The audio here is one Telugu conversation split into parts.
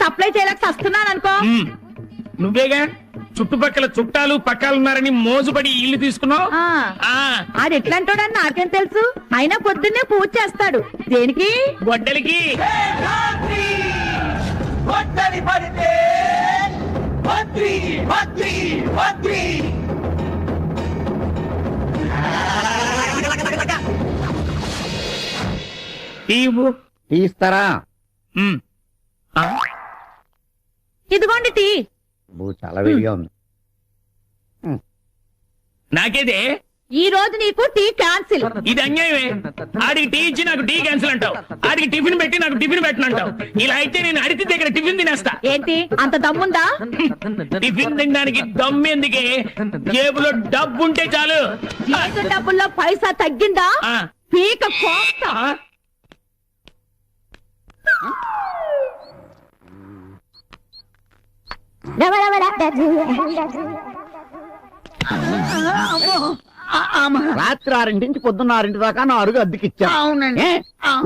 సప్లై చేయలేక వస్తున్నాను అనుకో. నువ్వేగా చుట్టుపక్కల చుట్టాలు పక్కాలున్నారని మోజుపడి ఇల్లు తీసుకున్నావు. అది ఎట్లాంటోడని నాకేం తెలుసు. అయినా పొద్దున్నే పూజ చేస్తాడు. దేనికి? గొడ్డలికి. తీస్తారా? ఇదిగోండి టీ. చాలా వేడిగా ఉంది. నాకేదే ఈ రోజు నీకు టీ క్యాన్సిల్. ఇది అన్యాయమే. ఆడికి టీ ఇచ్చి నాకు టీ క్యాన్సిల్ అంటావు, ఆడికి టిఫిన్ పెట్టి నాకు టిఫిన్ పెట్టనంటావు. ఇలా అయితే నేను అడిగి దగ్గర టిఫిన్ తినేస్తా. ఏంటి అంత దమ్ముందా? టిఫిన్ తినడానికి దమ్ము ఎందుకే? జేబులో డబ్బు ఉంటే చాలు. చేతి డబ్బుల్లో పైసా తగ్గిందా? పీక కోస్తా. రాత్రి 6 నుంచి పొద్దున్న 6 దాకా నా అరుగు అద్దెకిచ్చా.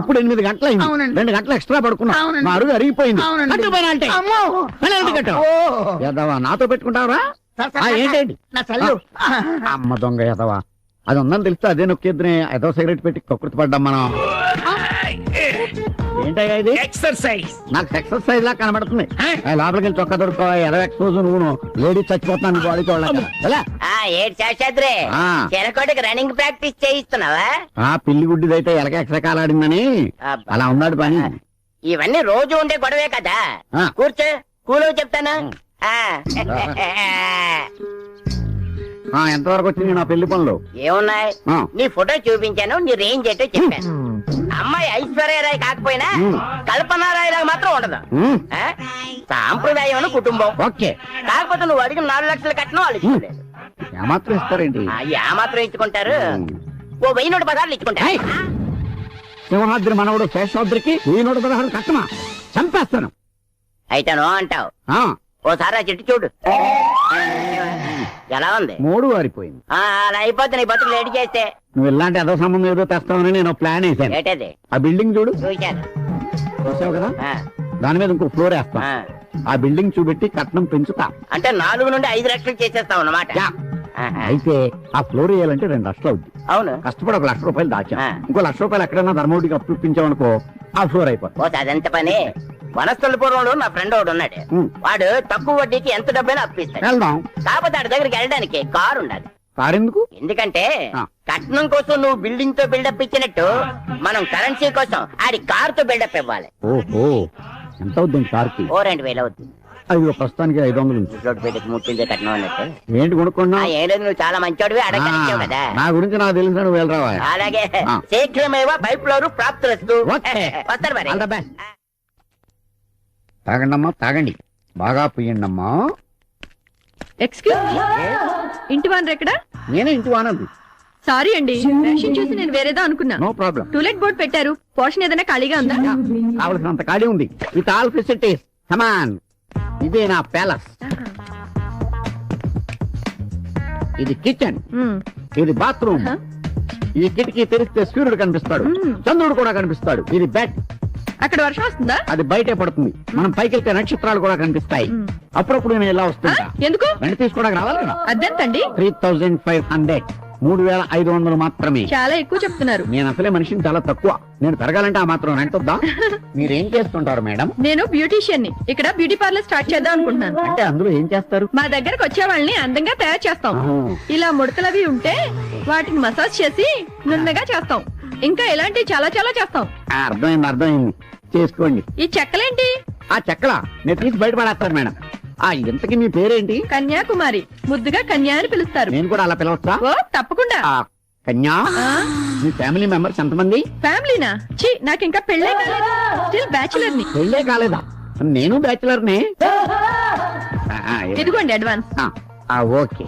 ఇప్పుడు 8 గంటలైంది. 2 గంటలు ఎక్స్ట్రా పడుకున్నా. నా అరుగు అరిగిపోయింది. ఎదవా నాతో పెట్టుకుంటావరా? ఏంటండి అమ్మ దొంగ ఎదవా. అది ఉందని తెలిస్తే అదే నొక్కేద్దునే. ఏదో సిగరెట్ పెట్టి కక్కుర్తి పడ్డాం మనం. ఏంటయ్యా ఇది? ఎక్సర్సైజ్. నాకు ఎక్సర్సైజ్ లా కనబడుతుంది. లోపలికి వెళ్ళి చొక్కా దొరుకో. ఎదో ఎక్స్పోజ్ నువ్వు లేడీస్ చచ్చిపోతున్నాను బాడీ చూడలేక. చెరకోటికి రన్నింగ్ ప్రాక్టీస్ చేయిస్తున్నావా? పిల్లి గుడ్డిదైతే ఎలక ఎక్సకాలాడిందని అలా ఉన్నాడు పని. ఇవన్నీ రోజు ఉండే గొడవే కదా. కూర్చో, కూలో చెప్తాను. ఎంతవరకు వచ్చింది నా పెళ్లి పనులు? ఏమున్నాయి? నీ ఫోటో చూపించాను, నీ రేంజ్ ఏంటో చెప్పాను. అమ్మాయి ఐశ్వర్యరాయ్ కాకపోయినా కల్పనారాయ్ మాత్రం ఉండదు. సాంప్రదాయం కుటుంబం. ఓకే. కాకపోతే నువ్వు అడిగిన 4 లక్షలు కట్టినా వాళ్ళు ఇచ్చుకోలేదు. ఏమాత్రం ఇస్తారేంటి? ఏమాత్రం ఇచ్చుకుంటారు? ఓ 1000 పదార్లు ఇచ్చుకుంటారు. సింహాద్రి మనవడు శేషాద్రికి 1000 పదార్లు కట్టమా? చంపేస్తాను. అయితే నో అంటావు. ఓసారి ఆ చెట్టు చూడు, ఎలా ఉంది? 3 వారిపోయింది. అలా అయిపోతే నీ బతుకు లేట్ చేస్తే. నువ్వు ఇలాంటి ఏదో సంబంధం ఏదో తెస్తావని నేను ప్లాన్ వేసాను. ఏంటది? ఆ బిల్డింగ్ చూడు. చూసావు కదా? దాని మీద ఇంకో ఫ్లోర్ వేస్తా. ఆ బిల్డింగ్ చూపెట్టి కట్నం పెంచుతా. అంటే 4 నుండి 5 లక్షలు చేసేస్తావు అన్నమాట. అయితే ఆ ఫ్లోర్ వేయాలంటే 2 లక్షలు అవుద్ది. అవును. కష్టపడి 1 లక్ష రూపాయలు దాచా. ఇంకో 1 లక్ష రూపాయలు ఎక్కడైనా ధర్మోడికి అప్పు ఇప్పించామనుకో ఆ ఫ్లోర్ అయిపోతుంది. అదంత పని. వనస్థలపురంలో నా ఫ్రెండ్ ఒకడు ఉన్నాడు. వాడు తక్కువ వడ్డీకి ఎంత డబ్బైనా అప్పిస్తాడు. వెళ్దాం. కాకపోతే ఆడి దగ్గరికి వెళ్ళడానికి కారు ఉండాలి. కారు ఎందుకు? ఎందుకంటే కట్నం కోసం నువ్వు బిల్డింగ్ తో బిల్డప్ ఇచ్చినట్టు మనం కరెన్సీ కోసం ఆడి కార్ తో బిల్డప్ ఇవ్వాలి. ఓహో, ఎంత అవుతుంది కార్కి? 2000 అవుతుంది. అయ్యో, ప్రస్తుతానికి 500 ఉంది. పెట్టి ముట్టిందే కట్నం అన్నట్టు. ఏంటి కొనుక్కున్నా? ఏం లేదు, నువ్వు చాలా మంచోడివి, అడగలిచావు కదా. నా గురించి నాకు తెలిసిన నువ్వు వెళ్ళరావా? అలాగే. శీఘ్రమేవా పైప్ లోరు ప్రాప్తులస్తు. వస్తారు మరి. తాగండమ్మా, తాగండి. బాగా పోయండమ్మా. ఎక్స్క్యూజ్ మీ, ఇంటి వానర్ ఎక్కడ? నేనే ఇంటి వానరు. సారీ అండి, రేషన్ చూసి నేను వేరేదో అనుకున్నా. No problem. టూలెట్ బోర్డు పెట్టారు, పోర్షన్ ఏదైనా ఖాళీగా ఉందా? కావలసినంత ఖాళీ ఉంది. With all facilities. కమాన్. ఇదే నా ప్యాలెస్. ఇది కిచెన్, ఇది బాత్రూమ్. ఈ కిటికీ తెరిస్తే సూర్యుడు కనిపిస్తాడు, చంద్రుడు కూడా కనిపిస్తాడు. ఇది బెడ్. అక్కడ వర్షం వస్తుందా? అది బయటే పడుతుంది. మనం పైకి వెళ్తే నక్షత్రాలు కూడా కనిపిస్తాయి. అప్పుడప్పుడు నేను ఇలా వస్తుంటా. ఎందుకు? వెంట తీసుకోవడానికి రావాలి కదా. అద్దెంతండి? 3500. 3500 మాత్రమే. చాలా ఎక్కువ చెప్తున్నారు. నేను అసలే మనిషిని చాలా తక్కువ. నేను పెరగాలంటే ఆ మాత్రం రెంట్ వద్దా? మీరేం చేస్తుంటారు మేడం? నేను బ్యూటీషియన్ ని. ఇక్కడ బ్యూటీ పార్లర్ స్టార్ట్ చేద్దాం అనుకుంటున్నాను. అంటే అందులో ఏం చేస్తారు? మా దగ్గరకు వచ్చే వాళ్ళని అందంగా తయారు చేస్తాం. ఇలా ముడతలవి ఉంటే వాటిని మసాజ్ చేసి నున్నగా చేస్తాం. ఇంకా ఇలాంటివి చాలా చాలా చేస్తాం. అర్థమైంది. చేసుకోండి. ఈ చెక్కలేంటి? ఆ చెక్కలా నేను తీసి బయటపడేస్తాను మేడం. ఇంతకీ మీ పేరేంటి? కన్యాకుమారి. ముద్దుగా కన్యా అని పిలుస్తారు. నేను కూడా అలా పిలవచ్చా? ఓ తప్పకుండా. కన్యా, మీ ఫ్యామిలీ మెంబర్స్ ఎంతమంది? ఫ్యామిలీనా? ఛీ, నాకు ఇంకా పెళ్ళే కాలేదు. స్టిల్ బ్యాచులర్ ని. పెళ్ళే కాలేదా? నేను బ్యాచులర్ నే. ఇదిగోండి అడ్వాన్స్. ఓకే.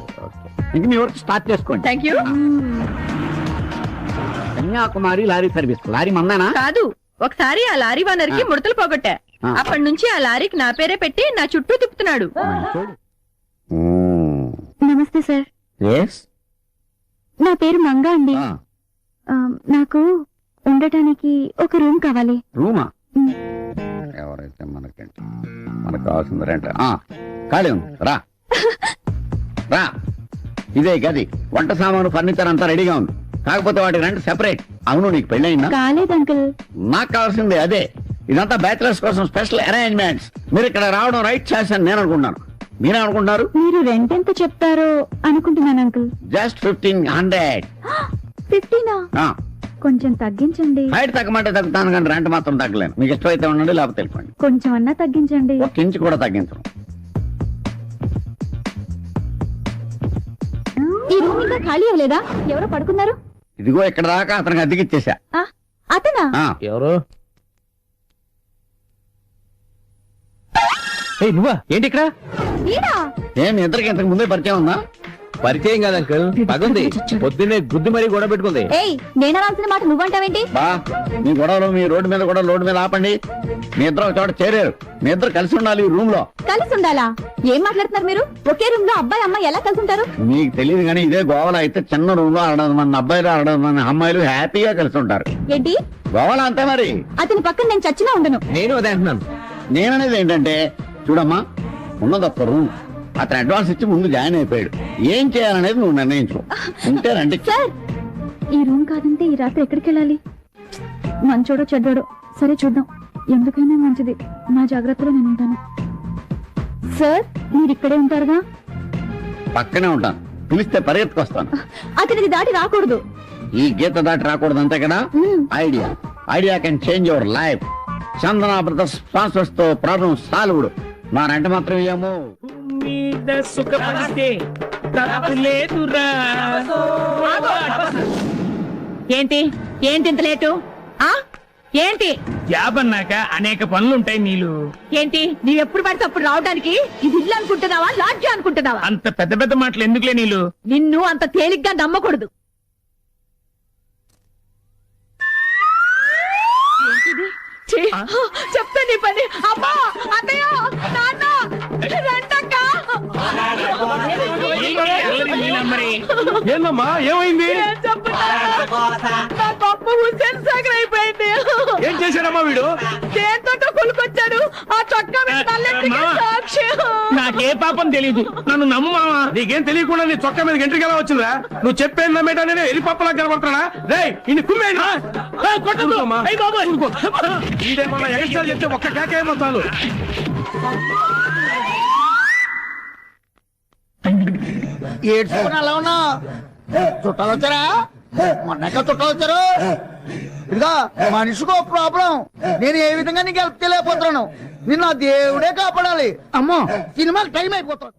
ఇంక మీ వర్క్ స్టార్ట్ చేసుకోండి. Thank you. Kanyakumari lorry service. Lorry మందేనా? కాదు. ఒకసారి ఆ లారీ ఓనర్ కి ముడతలు పోగొట్టా. అప్పటి నుంచి ఆ లారీకి నా పేరే పెట్టి నా చుట్టూ తిప్పుతున్నాడు. నమస్తే సార్. ఎస్, నా పేరు మంగా అండి. నాకు ఉండటానికి ఒక రూమ్ కావాలి. రూమా? ఎవరైతే మనకంటే మనకు కావాల్సింది రెంట్. ఖాళీ ఉంది, రా రా. ఇదే గది, వంట సామాను, ఫర్నిచర్ అంతా రెడీగా ఉంది. కాకపోతే వాటి రెంట్ సెపరేట్. అవును, నీకు పెళ్ళయిందా? కాలేదు అంకుల్. నాకు కావాల్సింది అదే. ఇదంతా బ్యాచిలర్స్ కోసం స్పెషల్ అరేంజ్మెంట్స్. మీరు ఇక్కడ రావడం రైట్ చేశాను నేను అనుకుంటున్నాను. మీరే అనుకుంటున్నారు? మీరు రెంట్ ఎంత చెప్తారో అనుకుంటున్నాను అంకుల్. జస్ట్ 1500. 15? కొంచెం తగ్గించండి. బయట తగ్గమంటే తగ్గుతాను కానీ రెంట్ మాత్రం తగ్గలేను. మీకు ఇష్టమైతే ఉండండి, లేకపోతే వెళ్ళిపోండి. కొంచెం అన్నా తగ్గించండి. ఒక ఇంచు కూడా తగ్గించను. ఈ రూమ్ ఇంకా ఖాళీ అవ్వలేదా? ఎవరో పడుకున్నారు. ఇదిగో ఇక్కడ దాకా అతనికి అద్దెకిచ్చేసా. అతనా? ఎవరు? నువ్వా? ఏంటి ఇక్కడ? ఏం ఇద్దరికి ఇంతకు ముందే పరిచయం ఉందా? పరిచయం కాదు అంకుల్, పగుంది. పొద్దున్నే గుద్దు మరీ గొడవ పెట్టుకుంది. ఏయ్, నేను అనాల్సిన మాట నువ్వంటావేంటి? బా, మీ గొడవలు మీ రోడ్డు మీద కూడా రోడ్డు మీద ఆపండి. మీ ఇద్దరు ఒక చోట చేరారు. మీ ఇద్దరు కలిసి ఉండాలి ఈ రూమ్ లో. కలిసి ఉండాలా? ఏం మాట్లాడుతున్నారు మీరు? ఒకే రూమ్ లో అబ్బాయి అమ్మాయి ఎలా కలిసి ఉంటారు? మీకు తెలియదు కానీ ఇదే గోవాలో అయితే చిన్న రూమ్ లో 600 మంది అబ్బాయిలు 600 మంది అమ్మాయిలు హ్యాపీగా కలిసి ఉంటారు. ఏంటి? గోవాలో అంతే మరి. అతని పక్కన నేను చచ్చినా ఉండను. నేను అదే అంటున్నాను. నేననేది ఏంటంటే, చూడమ్మా, ఉన్నది ఒక్క రూమ్. అతను అడ్వాన్స్ ఇచ్చి ముందు జాయిన్ అయిపోయాడు. ఏం చేయాలనేది నువ్వు నిర్ణయించు. ఉంటే రండి. సార్, ఈ రూమ్ కాదంటే ఈ రాత్రి ఎక్కడికి వెళ్ళాలి? మంచోడో చెడ్డోడో సరే చూద్దాం. ఎందుకైనా మంచిది, నా జాగ్రత్తలో నేను ఉంటాను. సార్, మీరు ఇక్కడే ఉంటారుగా? పక్కనే ఉంటాను. పిలిస్తే పరిగెత్తుకొస్తాను. అతనిది దాటి రాకూడదు. ఈ గీత దాటి రాకూడదు, అంతే కదా? Idea can change your life. Chandana brothers sponsors తో ప్రాబ్లం సాల్వ్డ్. నా రెంట మాత్రం ఏమో ఏంటి ఏంటి ఇంత లేటు? ఏంటి? జాబ్ అన్నాక అనేక పనులుంటాయి నీళ్ళు. ఏంటి నీవు ఎప్పుడు పడితే అప్పుడు రావడానికి ఇది ఇల్లు అనుకుంటున్నావా, లాడ్జి అనుకుంటున్నావా? అంత పెద్ద పెద్ద మాటలు ఎందుకులే నీళ్ళు. నిన్ను అంత తేలిగ్గా నమ్మకూడదు. చెప్తా నీ పని. అమ్మా, అన్నయ్య, నాన్న, రండక్క. ఏందమ్మా, ఏమైంది? నా గొప్ప హుస్సేన్ సాగర్ అయిపోయింది. ఏం చేశాడమ్మా వీడు? దేంతో కొలుకొచ్చాడు. ఆ చొక్కా మీద నల్లెంటికి సాక్షి. నాకే పాపం తెలీదు, నన్ను నమ్ము మావా. నీకేం తెలియకుండా నీ చొక్కా మీద గంటకి ఎలా వచ్చిందా? నువ్వు చెప్పేది నమ్మేటా? నేను ఎరి పప్పలా కనబడుతున్నా. రే, ఇన్ని కుమ్మేనా? ఇదేమన్నా ఎగస్ట్రాలు చెప్తే ఒక్క కేకేమో చాలు. ఏడ్చుకుని అలా ఉన్నా చుట్టాలు వచ్చారా? మొన్నక చుట్టాలు వచ్చారు. ఇదిగా మనిషికో ప్రాబ్లం. నేను ఏ విధంగా నీకు హెల్ప్ చేయలేకపోతున్నాను. నిన్న దేవుడే కాపాడాలి. అమ్మో, సినిమాకి టైం అయిపోతుంది.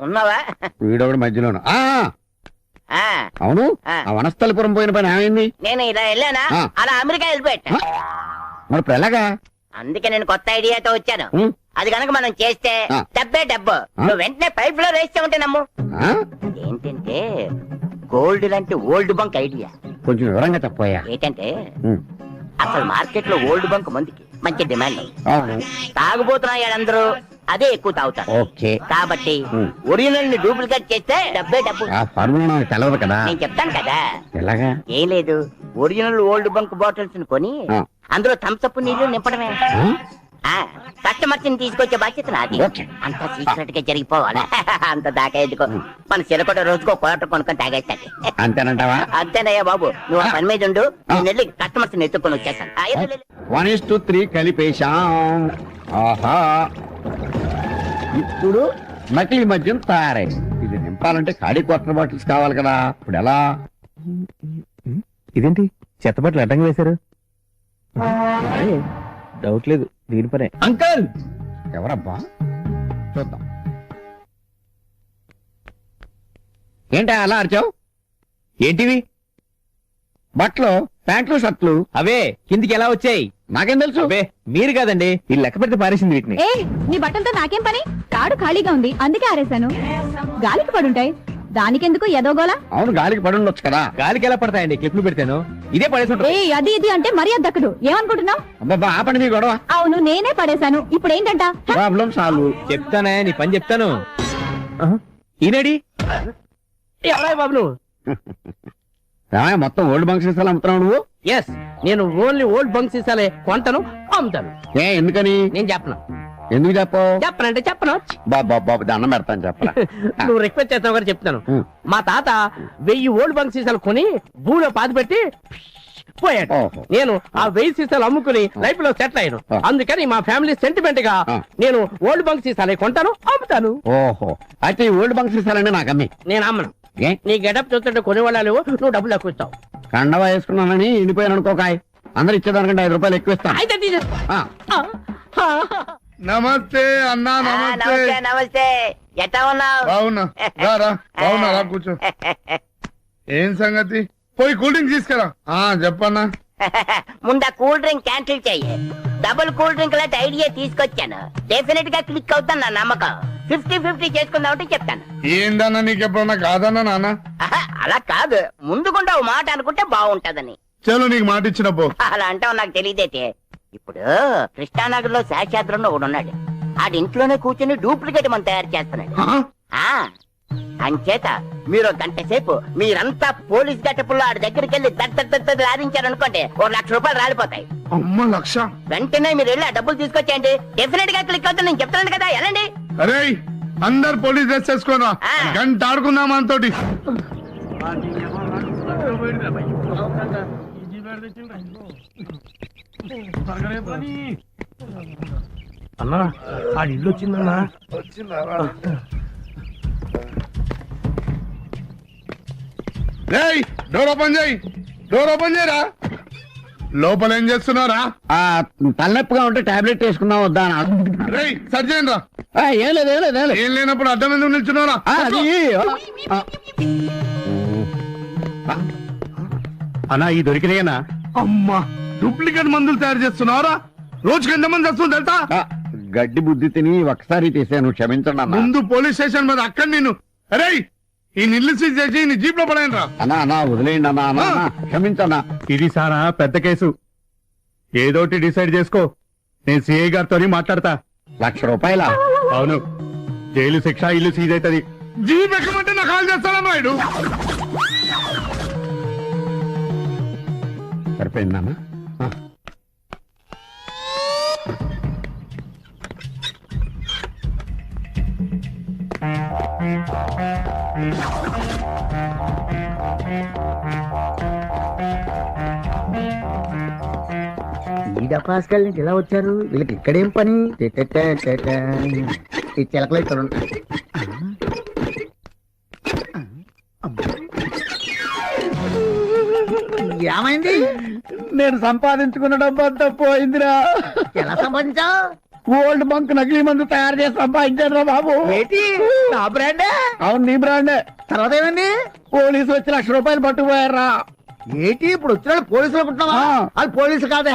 ఉన్నావా? వీడొకటి మధ్యలోను. అవును, ఆ వనస్థలిపురం పోయిన పని ఏమైంది? నేను ఇలా వెళ్ళానా, అలా అమెరికా వెళ్ళిపోయా. మరి ఇప్పుడు ఎలాగా? అందుకే నేను కొత్త ఐడియాతో వచ్చాను. అది కనుక మనం చేస్తే డబ్బే డబ్బు. నువ్వు వెంటనే పైప్ లో వేస్తే ఉంటే నమ్ము. ఏంటంటే గోల్డ్ లాంటి ఓల్డ్ బంక్ ఐడియా. కొంచెం వివరంగా చెప్పోయా. ఏంటంటే అసలు మార్కెట్ లో ఓల్డ్ బంక్ మందుకి మంచి డిమాండ్. తాగుబోతున్నారు అందరూ అదే ఎక్కువ తాగుతారు. ఓకే, కాబట్టి ఒరిజినల్ ని డూప్లికేట్ చేస్తే డబ్బే డబ్బు. తెలవదు కదా. నేను చెప్తాను కదా. ఎలాగా? ఏం లేదు, ఒరిజినల్ ఓల్డ్ బంక్ బాటిల్స్ కొని అందులో థమ్సప్ నీళ్లు నింపడమే. కస్టమర్స్ ని తీసుకొచ్చే బాధ్యత నాది. అంత సీక్రెట్ గా జరిగిపోవాలి. అంత దాకా ఎందుకో, మన చిలకొట రోజుకో క్వార్టర్ కొనుక్కొని తాగేస్తాడు. అంతేనంటావా? అంతేనయ్యా బాబు, నువ్వు ఆ పని మీద ఉండు. నేను వెళ్ళి కస్టమర్స్ ని ఎత్తుకొని వచ్చేస్తాను. 1:3 కలిపేశాం. ఆహా, ఇప్పుడు నకిలీ మద్యం తయారైంది. ఇది నింపాలంటే ఖాళీ క్వార్టర్ బాటిల్స్ కావాలి కదా. ఇప్పుడు ఎలా? ఇదేంటి చెత్త బట్టలు అడ్డంగా వేశారు? డౌట్ లేదు, దీని పనే. అంకల్, ఎవరబ్బా? చూద్దాం. ఏంటా అలా అరిచావు? ఏంటివి? బట్టలు, ప్యాంట్లు, షర్ట్లు. అవే కిందికి ఎలా వచ్చాయి? నాకేం తెలుసు? అవే మీరు కాదండి, ఈ లెక్క పెడితే పారేసింది వీటిని. ఏ, నీ బట్టలతో నాకేం పని? తాడు ఖాళీగా ఉంది, అందుకే ఆరేశాను. గాలికి పడుంటాయి, దానికెందుకు ఎదోగోలా? అవును, గాలికి పడి ఉండొచ్చు కదా. గాలికి ఎలా పడతాయండి? క్లిప్లు పెడతాను, ఇదే పడేసి. ఏ, అది ఇది అంటే మరీ దక్కదు. ఏమనుకుంటున్నావు? అబ్బా, ఆపండి మీ గొడవ. అవును, నేనే పడేశాను. ఇప్పుడు ఏంటంట? Problem solve. చెప్తానే, నీ పని చెప్తాను. ఈనాడి ఎవరా బాబు నువ్వు? మొత్తం ఓల్డ్ బంక్ సీసాలు అమ్ముతున్నావు నువ్వు? ఎస్, నేను ఓన్లీ ఓల్డ్ బంక్ సీసాలే కొంటాను, అమ్ముతాను. ఎందుకని? నేను చెప్పను. ఎందుకు చెప్పు? చెప్పనంటే చెప్పను. బాబా బాబు దండం పెడతాను చెప్పరా. నువ్వు రిక్వెస్ట్ చేస్తావు గారు చెప్తాను. మా తాత 1000 ఓల్డ్ బంక్ సీసాలు కొని భూమిలో పాతి పెట్టి పోయాడు. ఓహో. నేను ఆ 1000 సీసాలు అమ్ముకుని లైఫ్ లో సెటిల్ అయ్యాను. అందుకని మా ఫ్యామిలీ సెంటిమెంట్ గా నేను ఓల్డ్ బంక్ సీసాలే కొంటాను, అమ్ముతాను. ఓహో, అయితే ఈ ఓల్డ్ బంక్ సీసాలండి నాకు అమ్మి. నేను అమ్మను. ఏ? నీ గెటప్ చూస్తుంటే కొనేవాళ్ళ లేవు, నువ్వు డబ్బులు ఎక్కువ ఇస్తావు. కండవా వేసుకున్నానని ఎండిపోయాను అనుకోకాయ్. అందరు ఇచ్చేదానికంటే 5 రూపాయలు ఎక్కువ ఇస్తాను. అయితే తీసేసుకో. నమస్తే అన్నా, నమస్తే. నమస్తే నమస్తే, ఎట్టా ఉన్నావు? బాగున్నా, రా బాగున్నా, రా కూర్చో. ఏం సంగతి? పోయి కూల్ డ్రింక్ తీసుకురా. చెప్పన్నా. ముందు కూల్ డ్రింక్ క్యాన్సిల్ చెయ్యి. డబుల్ కూల్ డ్రింక్ లాంటి ఐడియా తీసుకొచ్చాను. డెఫినెట్ గా క్లిక్ అవుతాను నా నమ్మకం. 50-50 చేసుకుందామంటే చెప్తాను. ఏందన్నా నీకు ఎప్పుడన్నా కాదన్నా నాన్న? అలా కాదు, ముందుకుండా ఓ మాట అనుకుంటే బాగుంటదని. చలో నీకు మాట ఇచ్చిన పో. అలా అంటావు నాకు తెలియదైతే. ఇప్పుడు కృష్ణానగర్ లో శాస్త్రంలో ఒకడు ఉన్నాడు. ఆడి ఇంట్లోనే కూర్చొని డూప్లికేట్ మనం తయారు చేస్తున్నాడు. అంచేత మీరు 1 గంట సేపు మీరంతా పోలీస్ గట్టపుల్లో ఆడి దగ్గరికి వెళ్ళి రారించారనుకోండి, 1 లక్ష రూపాయలు రాలిపోతాయి. అమ్మ, 1,00,000? వెంటనే మీరు వెళ్ళి ఆ డబ్బులు తీసుకొచ్చేయండి. డెఫినెట్ గా క్లిక్ అవుతుంది, నేను చెప్తున్నాను కదా, వెళ్ళండి. అరే అందరు పోలీస్ డ్రెస్ వేసుకోరా, గంట ఆడుకుందాం అంతోటి. అన్నా ఆ ఇల్లు వచ్చిందన్నా. డోర్ ఓపెన్ చేయి, డోర్ ఓపెన్ చేయరా. లోపల ఏం చేస్తున్నారా? తలనొప్పిగా ఉంటే టాబ్లెట్ వేసుకుందాం వద్దా? రే సరి చేయండి రా. ఏం లేదు ఏం లేదు ఏం లేదు. ఏం లేనప్పుడు అడ్డం ఎందుకు నిల్చున్నారా? అన్నా ఈ దొరికినాయనా? అమ్మా, డూప్లికేట్ మందులు తయారు చేస్తున్నారా? రోజుకి ఎంతమంది వస్తుంది తెలుసా? గడ్డి బుద్ధి తిని ఒకసారి తీసాను, క్షమించండి అన్న. ముందు పోలీస్ స్టేషన్ మీద అక్కడ నేను అరే ఈ నిల్లు సీజ్ చేసి నీ జీప్ లో పడాయను రా. అన్నా వదిలేయండి అన్నా, క్షమించన్నా. ఇది సారా పెద్ద కేసు, ఏదోటి డిసైడ్ చేసుకో. నేను సిఐ గారితో మాట్లాడతా. 1,00,000 రూపాయల? అవును, జైలు శిక్ష, ఇల్లు సీజ్ అవుతుంది. జీప్ ఎక్కమంటే నాకు కాల్ చేస్తాడా నాయుడు? సరిపోయిందన్నా. ఈ డపాస్కల్ నుంచి ఇలా వచ్చారు, వీళ్ళకి ఇక్కడేం పని? ఈ చిలకలు ఇక్కడ ఉంటాయి. ఏమైంది? నేను సంపాదించుకున్న డబ్బు అంతా పోయిందిరా. ఎలా సంపాదించావు? ఓల్డ్ బంక్ నకిలీ మందు తయారు చేసి సంపాదించాను రా బాబు. ఏంటి, నా బ్రాండే? అవును, నీ బ్రాండే. తర్వాత ఏమైంది? పోలీసు వచ్చి 1,00,000 రూపాయలు పట్టుకుపోయారా. ఏంటి ఇప్పుడు వచ్చిన పోలీసులు అనుకుంటున్నావా? వాళ్ళు పోలీసులు కాదే,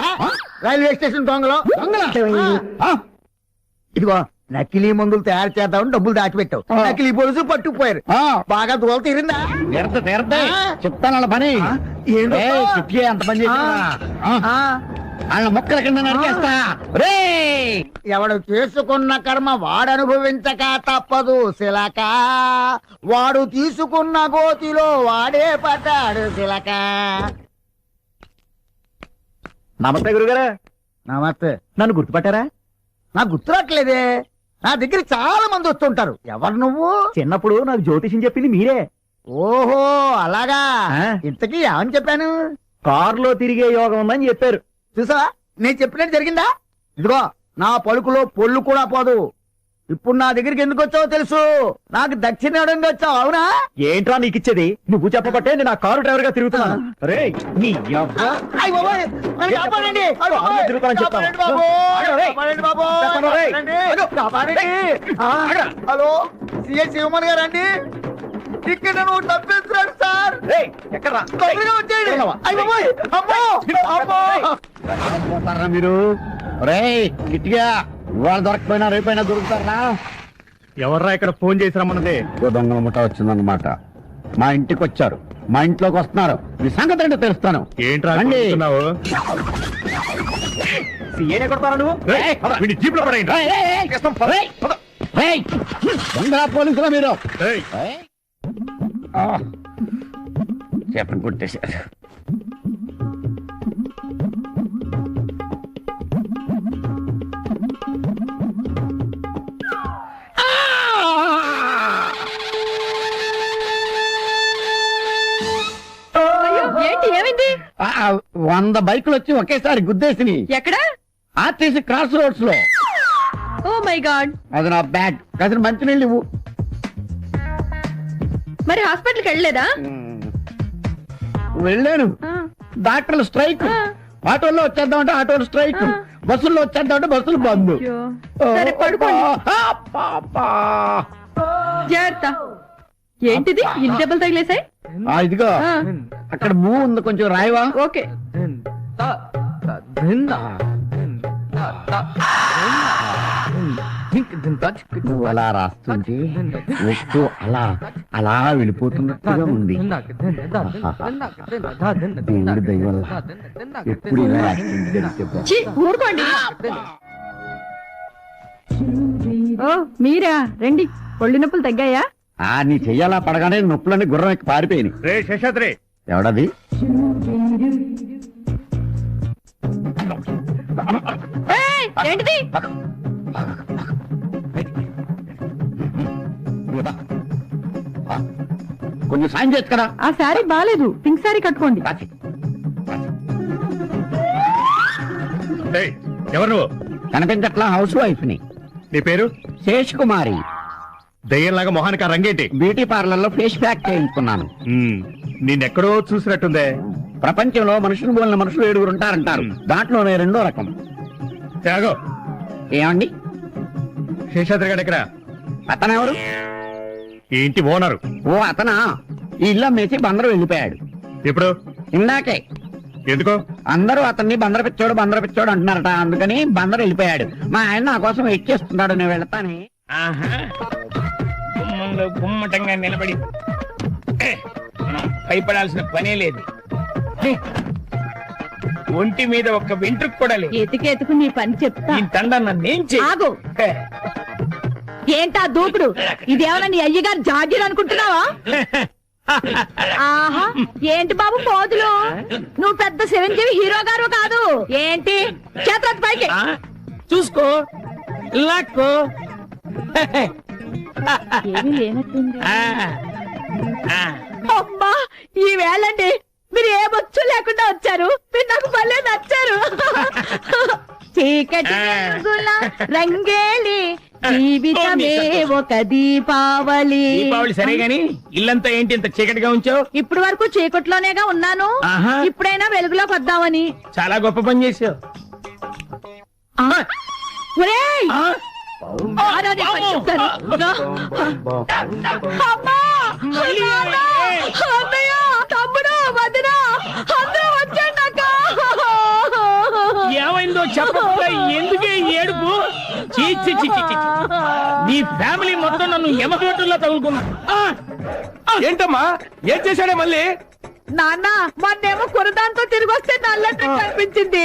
రైల్వే స్టేషన్ దొంగలు. ఇదిగో నకిలీ మందులు తయారు చేద్దామని డబ్బులు దాచిపెట్టావు, నకిలీ పోలీసులు పట్టుకుపోయారు. బాగా దూరం తీరిందా? తీరదే చెప్తాను పని. చుట్టే అంత పని చేసి వాళ్ళ మొక్కల కింద నరికేస్తా. రే, ఎవడు చేసుకున్న కర్మ వాడు అనుభవించక తప్పదు శిలక, వాడు తీసుకున్న గోతిలో వాడే పడ్డాడు శిలక. నమస్తే గురుగారు. నమస్తే. నన్ను గుర్తుపట్టారా? నాకు గుర్తురాట్లేదే. నా దగ్గర చాలా మంది వస్తుంటారు. ఎవరు నువ్వు? చిన్నప్పుడు నాకు జ్యోతిషం చెప్పింది మీరే. ఓహో అలాగా. ఇంతకీ ఏమని చెప్పాను? కారులో తిరిగే యోగం ఉందని చెప్పారు. చూసా, నేను చెప్పినట్టు జరిగిందా? ఇదిగో నా పలుకులో పొల్లు కూడా పోదు. ఇప్పుడు నా దగ్గరికి ఎందుకు వచ్చావో తెలుసు. నాకు దక్షిణ ఇవ్వడానికి వచ్చావు, అవునా? ఏంట్రా నీకు ఇచ్చేది? నువ్వు చెప్పబట్టే నేను ఆ కారు డ్రైవర్ గా తిరుగుతున్నాను. హలో, సిఐ శివమణి గారు అండి. ఇక్కడ నువ్వు తప్పిస్తున్నాడు సార్. మీరు గిట్టిగా ఇవాళ దొరకపోయినా రేపైనా దొరుకుతారా? ఎవర్రా ఇక్కడ ఫోన్ చేసి రమ్మన్నదే? దొంగల ముఠ వచ్చిందన్నమాట. మా ఇంటికి వచ్చారు, మా ఇంట్లోకి వస్తున్నారు. మీ సంగతి అంటే తెలుస్తాను. ఏంట్రా జీప్ లో పోలీసులా మీరు? చెప్పని కొట్టేశారు. 100 బైకులు వచ్చి ఒకేసారి గుద్దేసి ఎక్కడ? ఆర్టీసీ క్రాస్ రోడ్స్ లో. Oh my god. అది నా బ్యాడ్. కాసిన మంచినీళ్ళు ఇవ్వు. మరి హాస్పిటల్కి వెళ్ళలేదా? వెళ్ళాను. డాక్టర్లు స్ట్రైక్. ఆటోల్లో వచ్చేద్దామంటే ఆటోలు స్ట్రైక్. బస్సుల్లో వచ్చేద్దామంటే బస్సులు బంద్. సరే పడుకోండి. జాగ్రత్త. ఏంటిది ఇన్ని దెబ్బలు తగిలేసాయి? ఇదిగో అక్కడ మూ ఉంది, కొంచెం రాయవా? ఓకే. నువ్వు అలా రాస్తుంటే వస్తూ అలా అలా వెళ్ళిపోతున్నట్టుగా ఉంది. దేవుడి దయ వల్ల ఎప్పుడు ఇలా యాక్సిడెంట్ జరిగితే బాగుండు. ఛీ, ఊరుకోండి. ఓ మీరా, రండి. ఒళ్ళు నొప్పులు తగ్గాయా? నీ చెయ్యాలా పడగానే నొప్పులన్నీ గుర్రం ఎక్కి పారిపోయినాయి. రే శేషాద్రి, ఎవడది? ఏయ్, ఏంటిది? కొంచెం సాయం చేయొచ్చు కదా. ఆ శారీ బాలేదు, పింక్ శారీ కట్టుకోండి. ఏయ్, ఎవరు నువ్వు? కనిపించట్లా, హౌస్ వైఫ్ ని. నీ పేరు? శేష్ కుమారి. దయ్యంలాగా మొహానికి ఆ రంగేంటి? బ్యూటీ పార్లర్ లో ఫేస్ ప్యాక్ చేయించుకున్నాను. నిన్నెక్కడో చూసినట్టుందే. ప్రపంచంలో మనుషులు పోలిన మనుషులు 7 ఉంటారంటారు. దాంట్లోనే 2వ రకం. త్యాగో. ఏమండి? శేషాద్రి గారు ఎక్కడ? అతనెవరు? ఈ ఇంటి ఓనరు. ఓ అతనా? ఈ ఇల్లు అమ్మేసి బందరు వెళ్ళిపోయాడు. ఎప్పుడు? ఇందాకే. ఎందుకో? అందరూ అతన్ని బందర పిచ్చోడు అంటున్నారట. అందుకని బందరు వెళ్ళిపోయాడు. మా ఆయన నా కోసం వెయిట్ చేస్తున్నాడు. నేను వెళ్తానే. గుమ్మటంగా నిలబడి భయపడాల్సిన పనే లేదు. ఒంటి మీద ఒక్క వెంట్రుకు కూడా లేదు. ఎతికెతుకు నీ పని చెప్తా. ఈ తండ నన్నేం ఆగు. ఏంటా దూకుడు? ఇదేమన్నా నీ అయ్యగారు జాగీర్ అనుకుంటున్నావా? ఆహా, ఏంటి బాబు పోదులు? నువ్వు పెద్ద చిరంజీవి హీరో గారు కాదు ఏంటి? చేతులెత్తి పైకి చూసుకో, లాక్కో. ఏమీ లేనట్టుంది. అమ్మా, ఈ వేళండి మీరు ఏ బొచ్చు లేకుండా వచ్చారు. మీరు నాకు భలే నచ్చారు. చీకటి వెలుగుల రంగేలి జీవితమే ఒక దీపావళి. దీపావళి సరే గాని ఇల్లంతా ఏంటి ఇంత చీకటిగా ఉంచావు? ఇప్పుడు వరకు చీకట్లోనేగా ఉన్నాను. ఇప్పుడైనా వెలుగులోకి వద్దామని. చాలా గొప్ప పని చేసావు. ఒరేయ్, ఆరా నీ పని చెప్తాను. అమ్మా, నాన్న, అన్నయ్య, తమ్ముడు, వదిన అందరూ వచ్చాడు అక్క. ఏమైందో చెప్పకుండా ఎందుకే ఏడుపు? చీచి చీచి చీచి. నీ ఫ్యామిలీ మొత్తం నన్ను యమగోటుల్లో తగులుకున్నా. ఏంటమ్మా, ఏం చేశాడే మళ్ళీ? నాన్న, మొన్నేమో కురదాంతో తిరిగి వస్తే నల్లటి కనిపించింది.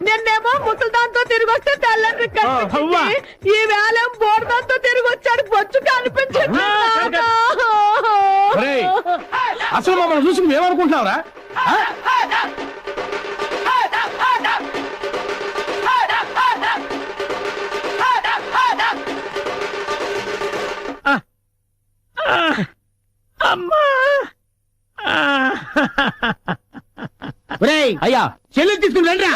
నిన్నేమో ముసలిదాంతో తిరిగి వస్తే తెల్లటి కనిపించింది. ఈ వేళ బోర్దాంతో తిరిగి వచ్చాడు, బొచ్చు కనిపించింది. అసలు మమ్మల్ని చూసి నువ్వేమనుకుంటున్నావురా? అమ్మా, అయ్యా చెల్లి తీసుకుని రండి.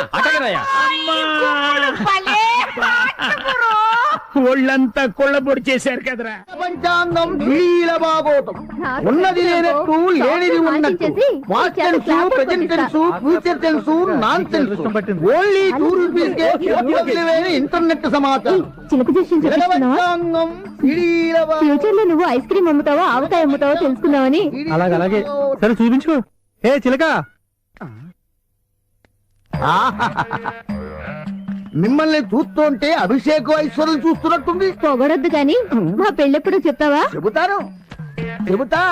ఒళ్ళంతా కొళ్ళబొడి చేశారు కదరా. పంచాంగం ఢీల బాగోతం. ఉన్నది లేనట్టు, లేనిది ఉన్నట్టు. Past tense, present tense, future tense, non tense. Only ₹2 internet సమాచారం. పంచాంగం ఢీల ఫ్యూచర్ లో నువ్వు ఐస్ క్రీమ్ అమ్ముతావో ఆవకాయ అమ్ముతావో తెలుసుకుందామని. అలాగే సరే చూపించు. ఏ చిలక, మిమ్మల్ని చూస్తుంటే అభిషేకం ఐశ్వర్యం చూస్తున్నట్టుంది. పొగడొద్దు గాని మా పెళ్ళెప్పుడు చెప్తావా? చెబుతా.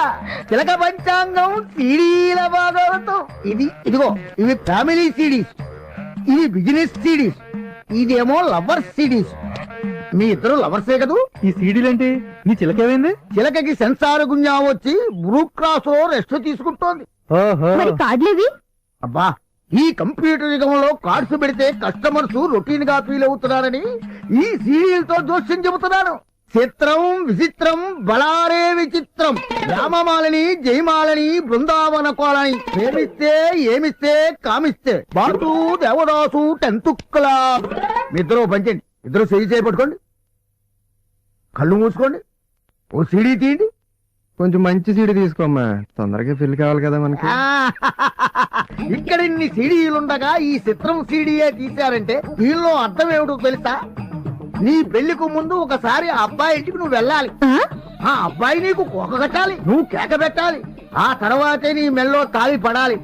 చిలక పంచాంగం సీడీల భాగవతం. ఇదిగో ఇవి ఫ్యామిలీ సిడీస్, ఇవి బిజినెస్ సిడీస్, ఇదేమో లవర్స్ సిడీస్. మీ ఇద్దరు లవర్సే కదూ? ఈ సీడీలేంటి? నీ చిలకేమైంది? చిలకకి సెన్సార్ గుంజా వచ్చి బ్రూ క్రాస్ లో రెస్ట్ తీసుకుంటోంది. మరి కార్డులేవి? అబ్బా, ఈ కంప్యూటర్ యుగంలో కార్డ్స్ పెడితే కస్టమర్స్ రొటీన్ గా ఫీల్ అవుతున్నారని ఈ సీరియల్తో జోస్యం చెబుతున్నాను. చిత్రం విచిత్రం బళారే విచిత్రం రామమాలని జయమాలని బృందావన కోలని ప్రేమిస్తే ఏమిస్తే కామిస్తే బాటు దేవదాసు టెంతుక్కలా మీ ఇద్దరు పంచండి ఇద్దరు సీడీ చేపట్టుకోండి కళ్ళు మూసుకోండి ఓ సీడీ తీయండి కొంచెం మంచి సీడీ తీసుకోమ్మా తొందరగా పెళ్లి కావాలి కదా మనకి ఇక్కడ ఇన్ని సీడీలుండగా ఈ చిత్రం సీడీయే తీశారంటే దీనిలో అర్థం ఏమిటో తెలుసా నీ పెళ్లికి ముందు ఒకసారి ఆ అబ్బాయి ఇంటికి నువ్వు వెళ్ళాలి ఆ అబ్బాయి నీకు కోక కట్టాలి నువ్వు కేక పెట్టాలి ఆ తర్వాతే నీ మెల్లో తాళి పడాలి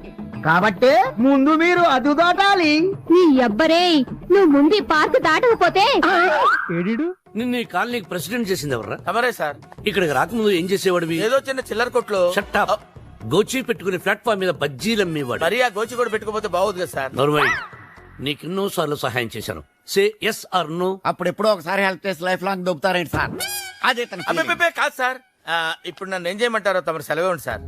కాబట్టే ముందు మీరు అది దాటాలి నీ అబ్బరే నువ్వు ముందు పార్క్ దాటకపోతే ఏడీడు నిన్న ఈ కాలనీకి ప్రెసిడెంట్ చేసింది ఎవర్రా? తమరే సార్. ఇక్కడికి రాకముందు ఏం చేసేవాడివి? ఏదో చిన్న చిల్లర కొట్లో షట్టప్. గోచి పెట్టుకుని ప్లాట్ఫామ్ మీద బజ్జీలు అమ్మేవాడు. మరి ఆ గోచి కూడా పెట్టుకోపోతే బాగోదు కదా సార్. నోర్మై, నీకెన్నో సార్లు సహాయం చేశాను. Say yes or no. అప్పుడెప్పుడో ఒకసారి హెల్ప్ చేసి లైఫ్ లాంగ్ దొబ్బుతారేంటి సార్? అదే తన feeling. అబ్బే కాదు సార్. ఇప్పుడు నన్ను ఏం చేయమంటారో తమరు సెలవు సార్.